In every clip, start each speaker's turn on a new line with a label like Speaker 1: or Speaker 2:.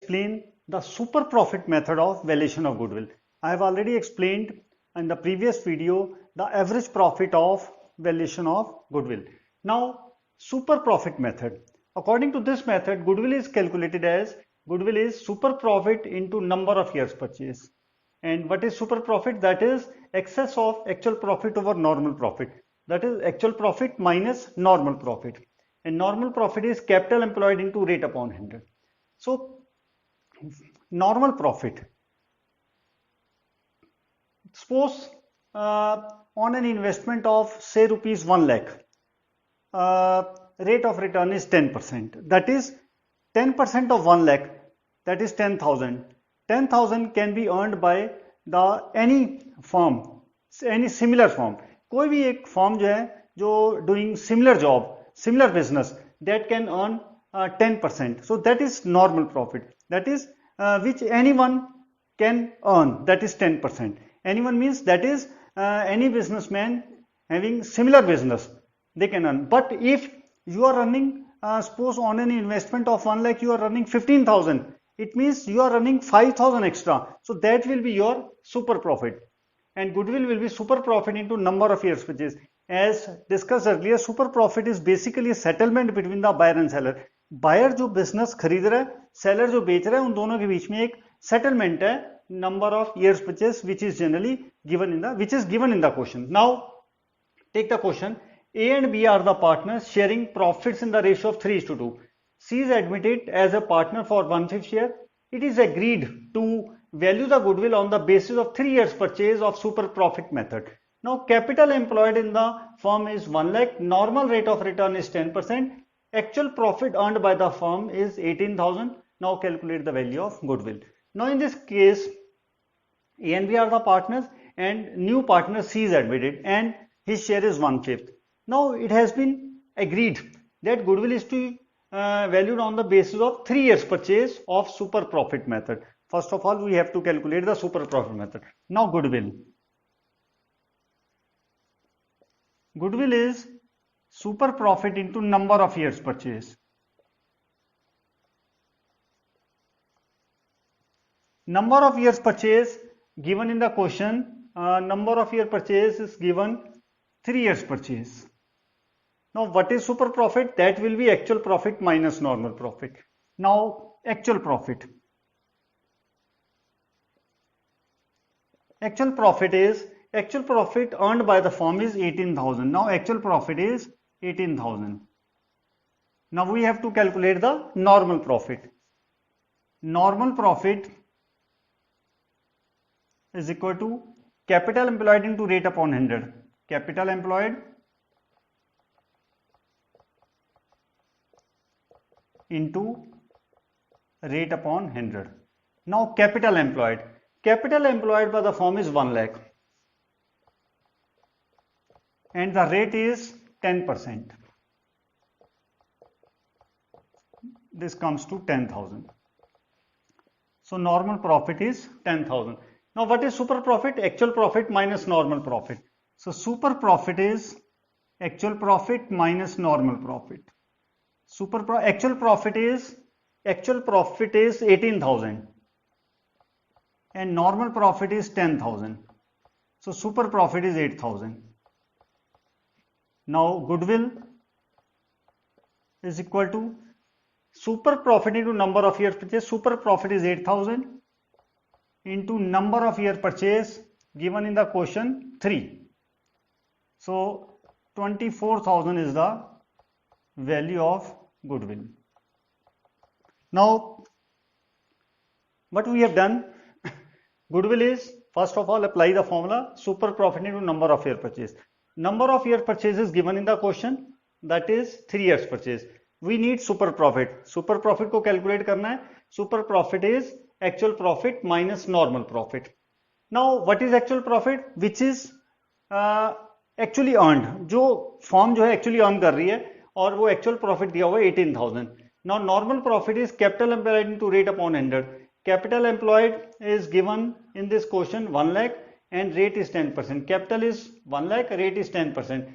Speaker 1: explain the super profit method of valuation of goodwill. I have already explained in the previous video the average profit of valuation of goodwill. Now, super profit method. According to this method, goodwill is calculated as goodwill is super profit into number of years purchase. And what is super profit? That is excess of actual profit over normal profit. That is actual profit minus normal profit. And normal profit is capital employed into rate upon 100. So normal profit. Suppose on an investment of say rupees 1 lakh, rate of return is 10%. That is 10% of 1 lakh, that is 10,000. 10,000 can be earned by the any firm, any similar firm. कोई भी एक firm जो है जो doing similar job, similar business, that can earn 10%. So that is normal profit. That is which anyone can earn. That is 10%. Anyone means that is any businessman having similar business, they can earn. But if you are earning, suppose on an investment of 1 lakh, you are earning 15,000. It means you are earning 5,000 extra. So that will be your super profit. And goodwill will be super profit into number of years purchase. As discussed earlier, super profit is basically a settlement between the buyer and seller. Buyer जो business खरीद रहा है, seller जो बेच रहा है, उन दोनों के बीच में एक settlement है, number of years purchase, which is given in the question. Now take the question. A and B are the partners sharing profits in the ratio of 3:2. C is admitted as a partner for 1/5 share. It is agreed to value the goodwill on the basis of 3 years purchase of super profit method. Now capital employed in the firm is 1 lakh. Normal rate of return is 10%. Actual profit earned by the firm is 18,000. Now calculate the value of goodwill. Now in this case, A and B are the partners and new partner C is admitted and his share is 1/5. Now it has been agreed that goodwill is to valued on the basis of 3 years purchase of super profit method. First of all, we have to calculate the super profit method. Now goodwill. Goodwill is super profit into number of years purchase. Number of years purchase given in the question, number of year purchase is given 3 years purchase. Now what is super profit? That will be actual profit minus normal profit. Now actual profit. Actual profit earned by the firm is 18,000. Now actual profit is 18,000. Now we have to calculate the normal profit. Normal profit is equal to capital employed into rate upon 100. Capital employed into rate upon 100. Now capital employed by the firm is 1 lakh and the rate is 10%. This comes to 10,000. So normal profit is 10,000. Now what is super profit? Actual profit minus normal profit. So super profit is actual profit minus normal profit. Actual profit is 18,000 and normal profit is 10,000. So super profit is 8,000. Now goodwill is equal to super profit into number of years purchase. Super profit is 8,000 into number of year purchase given in the question 3. So 24,000 is the value of goodwill. Now what we have done, goodwill is first of all apply the formula super profit into number of year purchase. Number of year purchase is given in the question, that is 3 years purchase. We need super profit. Super profit को calculate करना है. Super profit is actual profit minus normal profit. Now what is actual profit? Which is actually earned. जो firm जो है actually earn कर रही है और वो actual profit दिया हुआ है 18,000. Now normal profit is capital employed into rate upon 100. Capital employed is given in this question 1 lakh and rate is 10%. Capital is 1 lakh, rate is 10%.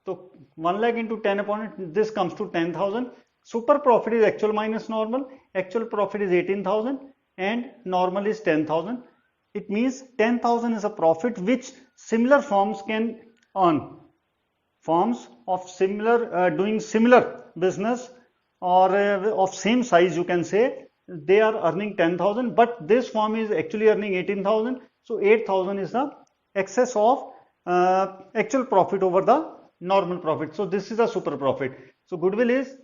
Speaker 1: So 1 lakh into 10 upon it, this comes to 10,000. Super profit is actual minus normal. Actual profit is 18,000 and normal is 10,000. It means 10,000 is a profit which similar firms can earn. Firms of similar doing similar business or of same size, you can say, they are earning 10,000, but this firm is actually earning 18,000. So 8,000 is the excess of actual profit over the normal profit. So this is a super profit. So goodwill is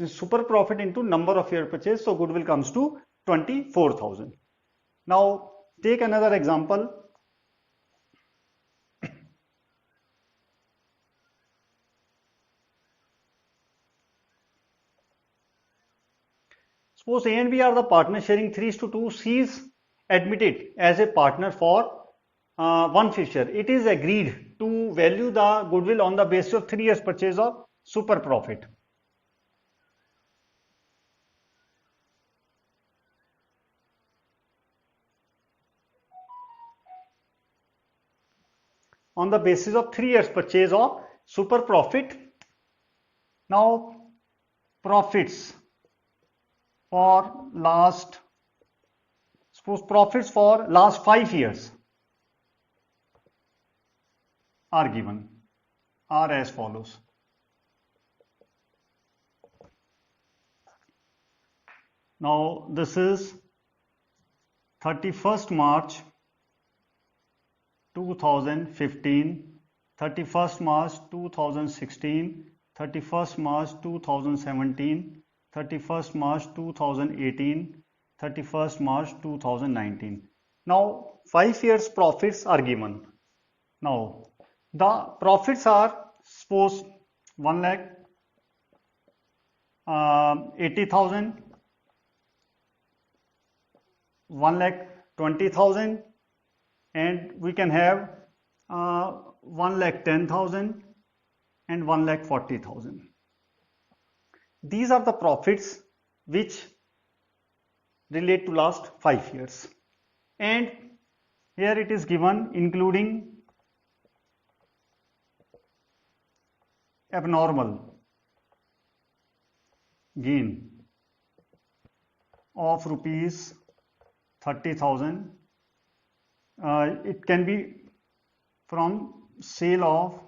Speaker 1: super profit into number of year purchase. So goodwill comes to 24,000. Now take another example. Suppose A and B are the partners sharing 3:2. C is admitted as a partner for one fifth share. It is agreed to value the goodwill on the basis of 3 years purchase of super profit. On the basis of 3 years purchase of super profit. Now profits for last, suppose profits for last 5 years are given, are as follows. Now this is 31st March 2015, 31st March 2016, 31st March 2017, 31st March 2018, 31st March 2019. Now 5 years profits are given. Now the profits are, suppose 1 lakh 80,000, 1 lakh 20,000, and we can have 1 lakh 10,000 and 1 lakh 40,000. These are the profits which relate to last 5 years, and here it is given including abnormal gain of rupees 30,000. It can be from sale of,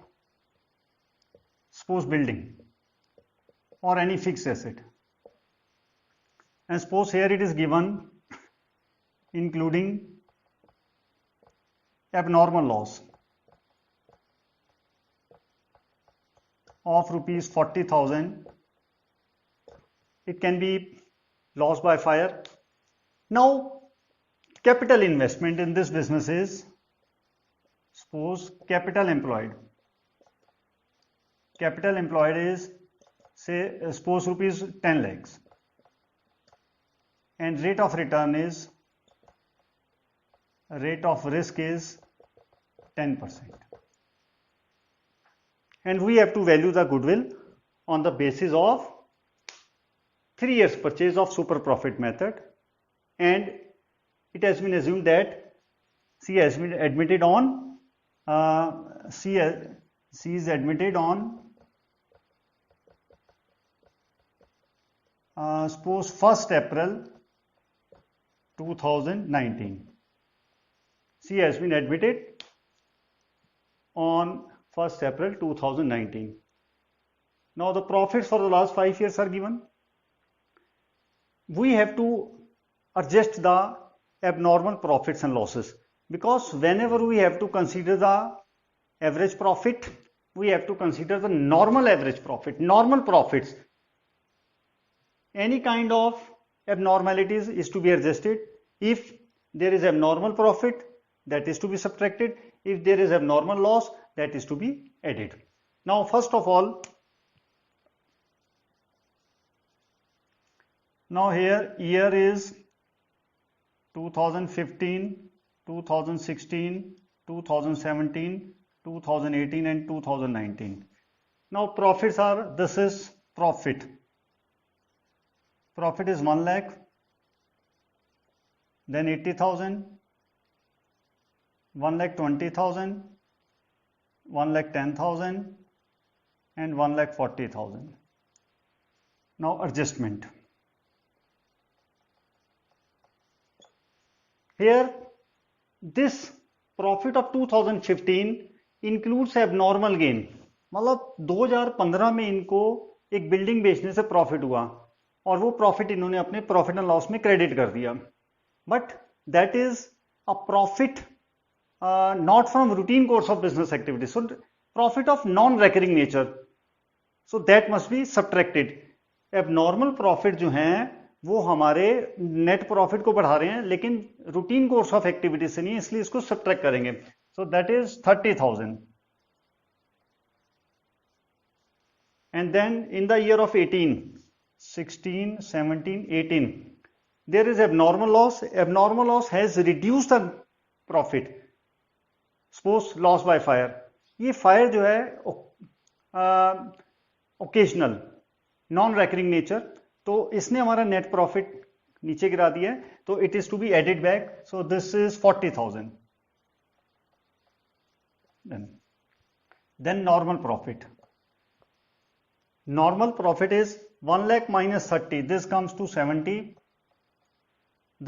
Speaker 1: suppose, building or any fixed asset, and suppose here it is given including abnormal loss of rupees 40,000. It can be loss by fire. Now capital investment in this business is, suppose, capital employed. Capital employed is, say, suppose rupees 10 lakhs, and rate of return is, rate of risk is 10%, and we have to value the goodwill on the basis of 3 years purchase of super profit method, and it has been assumed that C has been admitted on C is admitted on suppose 1st April 2019. C has been admitted on 1st April 2019. Now the profits for the last 5 years are given. We have to adjust the abnormal profits and losses, because whenever we have to consider the average profit, we have to consider the normal average profit, normal profits. Any kind of abnormalities is to be adjusted. If there is abnormal profit, that is to be subtracted. If there is abnormal loss, that is to be added. Now first of all, now here year is 2015, 2016, 2017, 2018 and 2019. Now profits are, this is profit. Profit is 1 lakh, then 80,000, 1 lakh 20,000, 1 lakh 10,000 and 1 lakh 40,000. Now adjustment. Here this profit of 2015 includes abnormal gain. मतलब 2015 में इनको एक building बेचने से profit हुआ और वो profit इन्होंने अपने प्रॉफिट एंड लॉस में क्रेडिट कर दिया, but that is a profit not from routine course of business activity, so profit of non recurring nature, so that must be subtracted. Abnormal profit जो हैं वो हमारे नेट प्रॉफिट को बढ़ा रहे हैं लेकिन रूटीन कोर्स ऑफ एक्टिविटी से नहीं, इसलिए इसको सब्ट्रैक्ट करेंगे. So that is 30,000. And then in the year of 18, 16, 17, 18, there is abnormal loss. Abnormal loss has reduced the profit. Suppose loss by fire. ये fire जो है occasional, non-recurring nature, तो इसने हमारा net profit नीचे गिरा दिया है, तो it is to be added back. So this is 40,000. Then normal profit. Normal profit is 1 lakh minus 30. This comes to 70.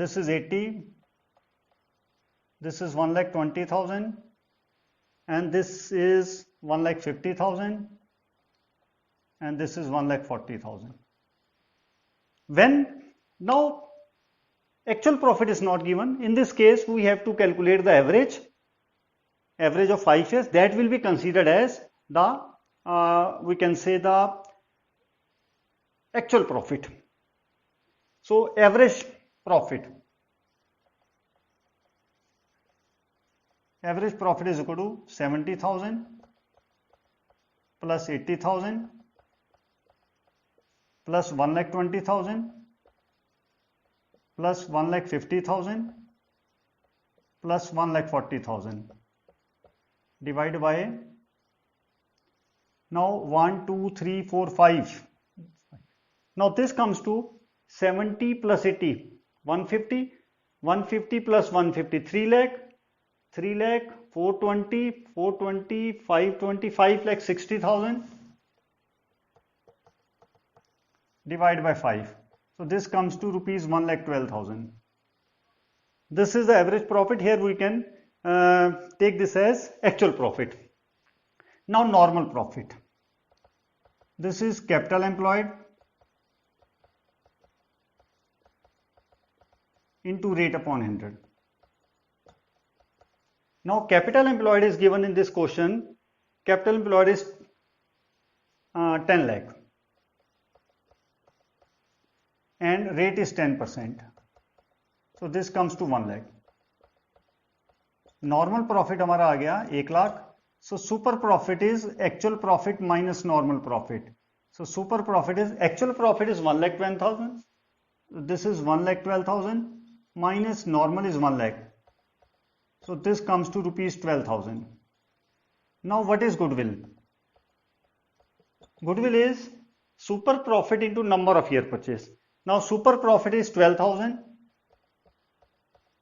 Speaker 1: This is 80. This is 1 lakh 20,000. And this is 1 lakh 50,000. And this is 1 lakh 40,000. When now actual profit is not given, in this case we have to calculate the average of 5 years. That will be considered as the we can say the actual profit. So average profit is equal to 70,000 plus 80,000 plus 1 lakh 20,000 plus 1 lakh 50,000 plus 1 lakh 40,000 divided by now 1, 2, 3, 4, 5. Now this comes to 70 plus 80, 150, 150 plus 150, 3 lakh, 3 lakh, 420, 420, 520, 5 lakh 60,000 divided by 5. So this comes to rupees 1 lakh 12,000. This is the average profit. Here we can take this as actual profit. Now normal profit. This is capital employed into rate upon 100. Now capital employed is given in this question. Capital employed is 10 lakh and rate is 10%. So this comes to 1 lakh. Normal profit हमारा आ गया 1 lakh. So super profit is actual profit minus normal profit. So super profit is actual profit is 1 lakh 10,000. This is 1 lakh 12,000 minus normal is 1 lakh. So this comes to rupees 12,000. Now what is goodwill? Goodwill is super profit into number of year purchase. Now super profit is 12,000.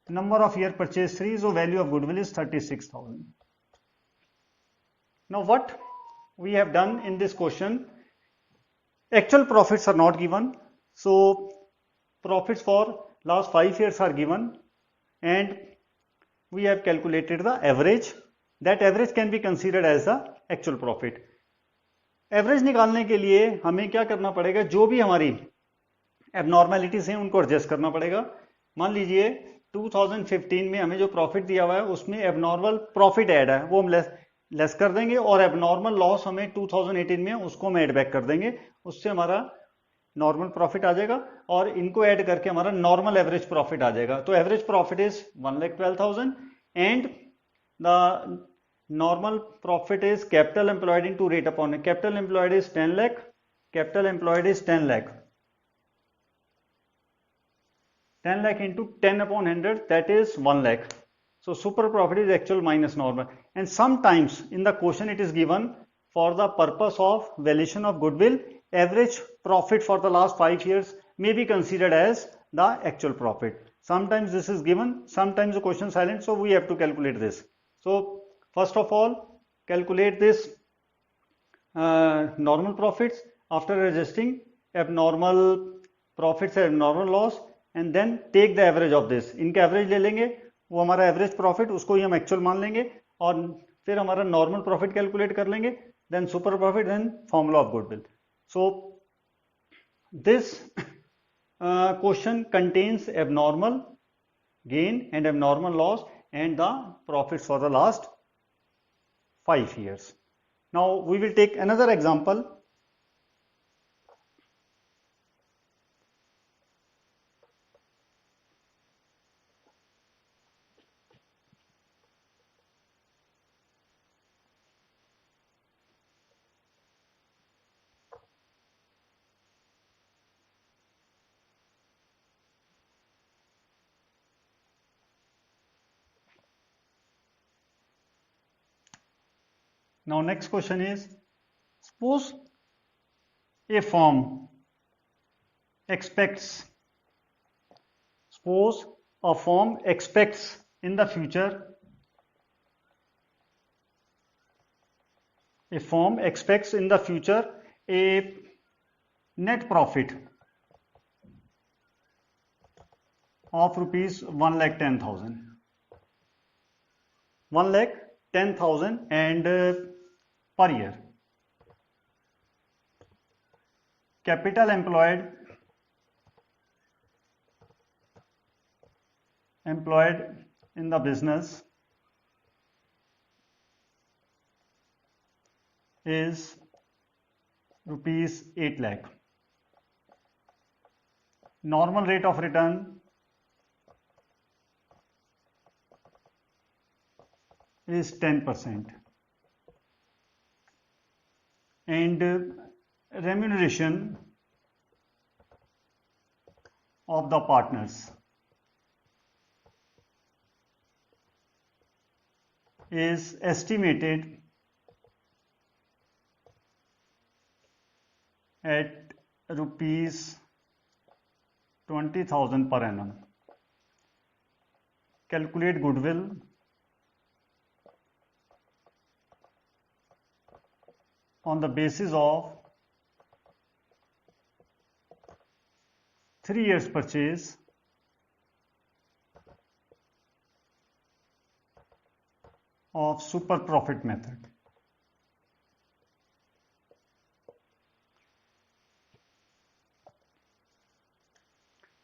Speaker 1: Number of year purchase 3, so value of goodwill is 36,000. Now what we have done in this question, actual profits are not given. So profits for last 5 years are given and we have calculated the average. That average can be considered as the actual profit. Average निकालने के लिए हमें क्या करना पड़ेगा, जो भी हमारी एबनॉर्मेलिटीज हैं उनको एडजस्ट करना पड़ेगा. मान लीजिए 2015 में हमें जो प्रॉफिट दिया हुआ है उसमें एबनॉर्मल प्रॉफिट ऐड है, वो हम लेस कर देंगे और एबनॉर्मल लॉस हमें 2018 में उसको हम ऐड बैक कर देंगे. उससे हमारा नॉर्मल प्रॉफिट आ जाएगा और इनको ऐड करके हमारा नॉर्मल एवरेज प्रॉफिट आ जाएगा. तो average profit is 1,12,000 and the normal profit is capital employed into rate upon. Capital employed is 10 lakh. Capital employed is 10 lakh. 10 lakh into 10 upon 100, that is 1 lakh. So super profit is actual minus normal. And sometimes in the question it is given for the purpose of valuation of goodwill, average profit for the last 5 years may be considered as the actual profit. Sometimes this is given, sometimes the question is silent, so we have to calculate this. So first of all, calculate this normal profits after adjusting abnormal profits and abnormal loss and then take the average of this. इनका average ले लेंगे, वो हमारा average profit, उसको ही हम actual मान लेंगे और फिर हमारा नॉर्मल प्रॉफिट कैलकुलेट कर लेंगे, then super profit, then formula of goodwill. So this question contains abnormal gain and abnormal loss and the profits for the last 5 years. Now we will take another example. Now next question is, suppose a firm expects in the future, a net profit of rupees 1,10,000 and per year. Capital employed in the business is rupees 8 lakh. Normal rate of return is 10% and remuneration of the partners is estimated at rupees 20,000 per annum. Calculate goodwill on the basis of 3 years purchase of super profit method.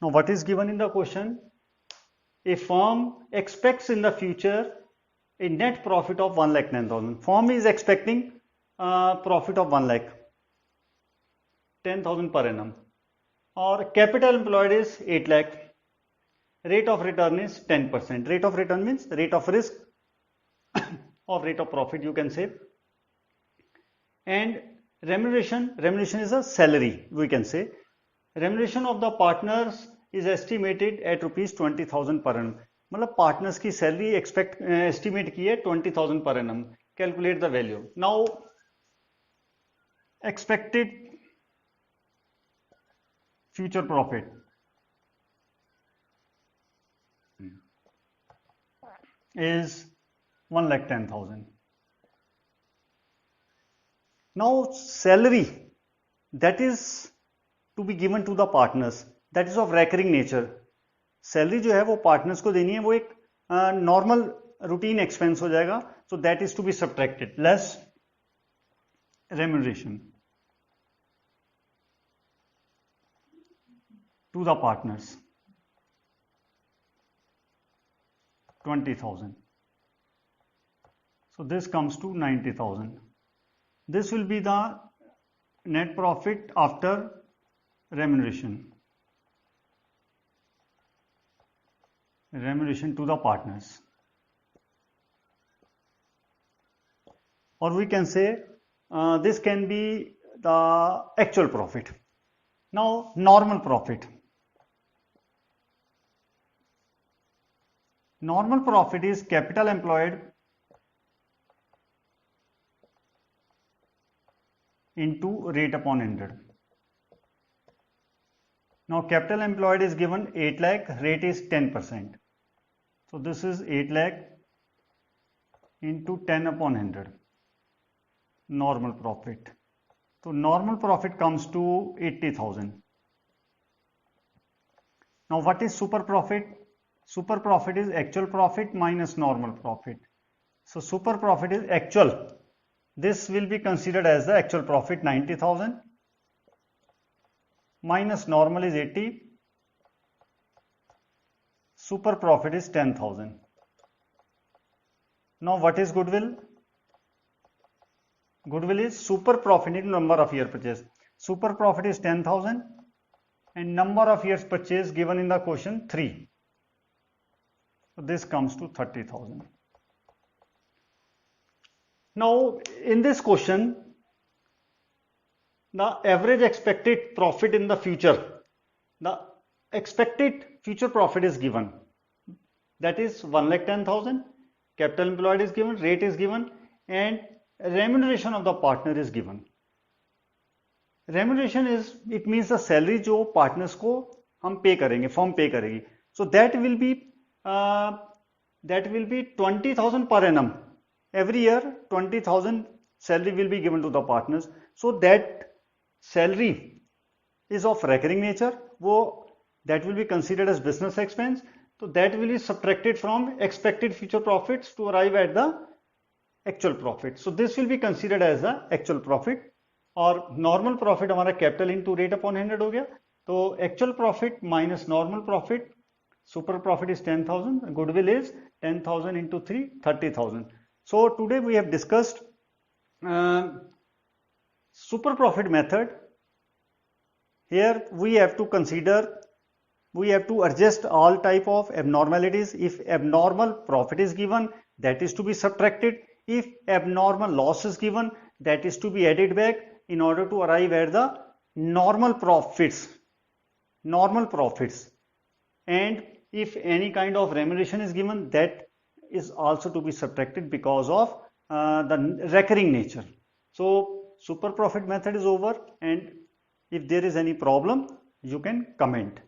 Speaker 1: Now what is given in the question? A firm expects in the future a net profit of 1,10,000. Firm is expecting profit of 1,10,000 per annum, or capital employed is 8 lakh. Rate of return is 10%. Rate of return means rate of risk or rate of profit, you can say. And remuneration is a salary, we can say. Remuneration of the partners is estimated at rupees 20,000 per annum. मतलब partners की salary estimate की है 20,000 per annum. Calculate the value. Now expected future profit is 1,10,000. Now salary that is to be given to the partners, that is of recurring nature. Salary जो है वो partners को देनी है, वो एक normal routine expense हो जाएगा. So that is to be subtracted less remuneration to the partners, 20,000. So this comes to 90,000. This will be the net profit after remuneration to the partners, or we can say this can be the actual profit. Now normal profit is capital employed into rate upon 100. Now capital employed is given 8 lakh, rate is 10%. So this is 8 lakh into 10 upon 100 normal profit. So normal profit comes to 80,000. Now what is super profit? Super profit is actual profit minus normal profit. So super profit is actual. This will be considered as the actual profit 90,000 minus normal is 80. Super profit is 10,000. Now what is goodwill? Goodwill is super profit into number of year purchase. Super profit is 10,000 and number of years purchase given in the question 3. So this comes to 30,000. Now in this question, the average expected profit in the future, the expected future profit is given. That is 1,10,000. Capital employed is given, rate is given, and remuneration of the partner is given. Remuneration is, it means the salary जो partners को हम pay करेंगे, firm pay करेगी. So that will be 20,000 per annum. Every year 20,000 salary will be given to the partners. So that salary is of recurring nature. That will be considered as business expense. So that will be subtracted from expected future profits to arrive at the actual profit. So this will be considered as the actual profit. और normal profit हमारा capital into rate upon 100 हो गया. तो actual profit minus normal profit, super profit is 10,000, goodwill is 10,000 into 3, 30,000. So today we have discussed super profit method. Here we have to adjust all type of abnormalities. If abnormal profit is given, that is to be subtracted. If abnormal loss is given, that is to be added back in order to arrive at the normal profits. And if any kind of remuneration is given, that is also to be subtracted because of the recurring nature. So super profit method is over, and if there is any problem, you can comment.